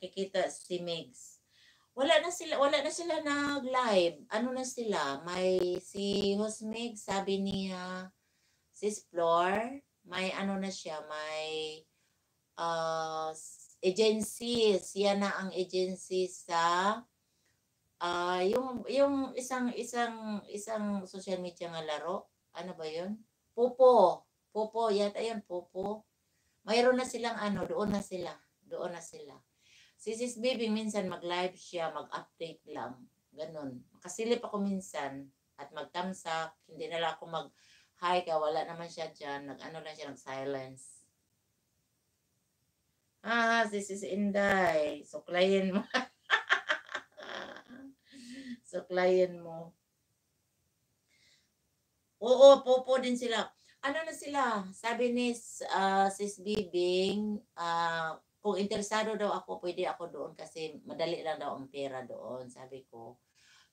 nakikita si Migs. Wala na sila nag-live. Ano na sila? May si Hosmig, sabi niya, sis Flor, may ano na siya, may agency. Siya na ang agency sa yung isang social media nga laro. Ano ba 'yun? Popo, yata 'yan, Popo. Mayroon na silang ano, doon na sila. Si Sis Baby minsan mag-live siya, mag-update lang. Ganun. Makasilip ako minsan at magtamsak. Hindi na lang ako mag-hi ka. Wala naman siya dyan. Nag-ano lang siya, nag-silence. Si Sis Inday. Suklayin mo. Suklayin mo. Oo, popo din sila. Ano na sila? Sabi ni Sis Bibing, kung interesado daw ako, pwede ako doon kasi madali lang daw ang pera doon. Sabi ko,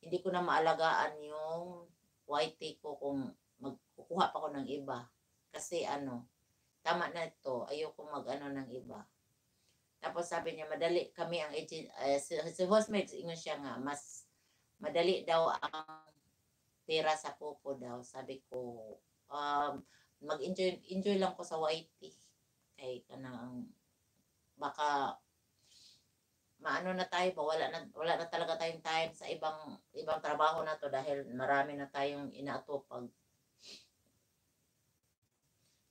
hindi ko na maalagaan yung YT ko kung magkukuha pa ako ng iba. Kasi tama na ito, ayoko mag-ano ng iba. Tapos sabi niya, madali kami ang agent, si Hostmates, ingon siya nga, mas madali daw ang pera sa popo daw. Sabi ko, mag-enjoy lang ko sa YT. Kay kanang baka maano na tayo ba, wala na talaga tayong time sa ibang trabaho na to dahil marami na tayong inaatupag.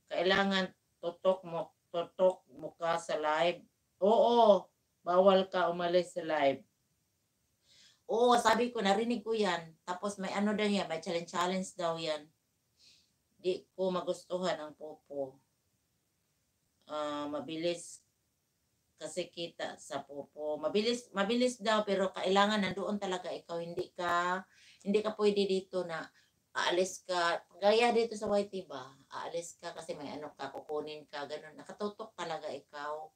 Kailangan tutok mo ka sa live. Oo, bawal ka umalis sa live. Oo, sabi ko, narinig ko yan. Tapos may ano daw yan, may challenge daw yan. Di ko magustuhan ang popo. Mabilis kasi kita sa popo. Mabilis daw, pero kailangan nandoon talaga ikaw. Hindi ka pwede dito na aalis ka. Gaya dito sa YT ba? Aalis ka kasi may ano ka, kukunin ka, ganun. Nakatutok talaga ikaw.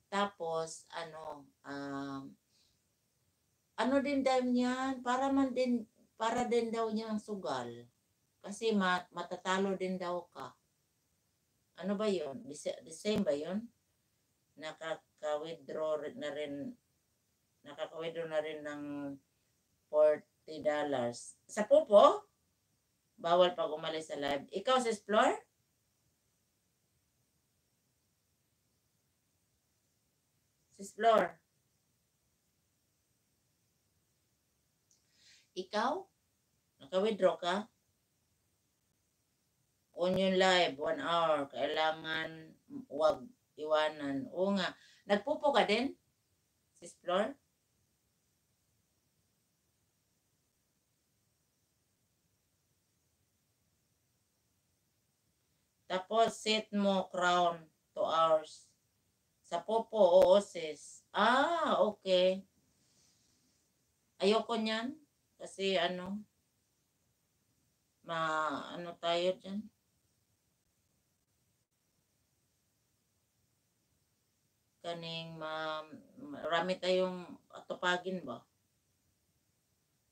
Tapos, ano din daw niyan? Para din daw niyang sugal. Kasi matatalo din daw ka. Ano ba yun? The same ba yun? Nakaka-withdraw na rin ng $40. Sa popo? Bawal pag umalis sa live. Ikaw, Sis Flor? Sis Flor? Ikaw? Naka-withdraw ka? On yung live, 1 hour. Kailangan wag iwanan. Oo nga. Nagpupo ka din? Sis Flor? Tapos, set mo crown 2 hours. Sa popo, oo sis. Okay. Ayoko niyan. Kasi tayo dyan. Kaning marami tayong atupagin ba?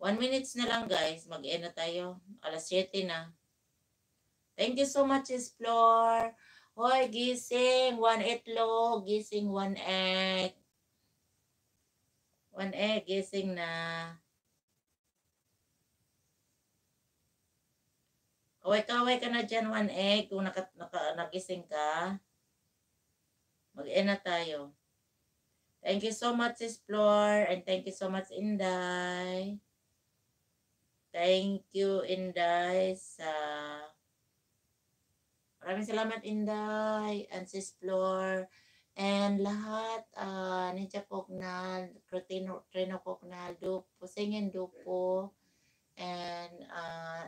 1 minutes na lang guys. Mag-end na tayo. 7:00 na. Thank you so much, Explore. Hoy, gising. 1 itlog. Gising 1 egg. 1 egg. Gising na. Kaway-kaway ka na dyan, 1 egg. Kung nagising ka. Mag-end na tayo. Thank you so much, Explore. And thank you so much, Inday. Thank you, Inday, maraming salamat, Inday, and Sis Flor, and lahat, Ninja Pognal, Trino Pognal, Dupo, Singin Dupo, and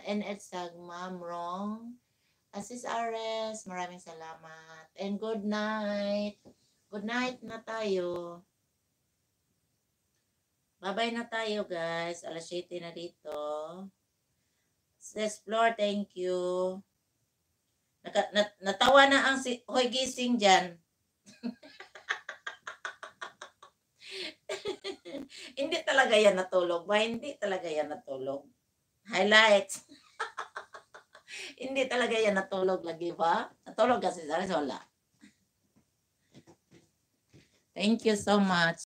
NH Sagma, Mrong, Sis Ares, maraming salamat, and good night. Good night na tayo. Bye-bye na tayo, guys. 7:00 na dito. Sis Flor, thank you. Natawa na ang hoy gising dyan. Hindi talaga yan natulog ba? Hindi talaga yan natulog. Highlights. Hindi talaga yan natulog lagi ba? Natulog kasi sa wala. Thank you so much.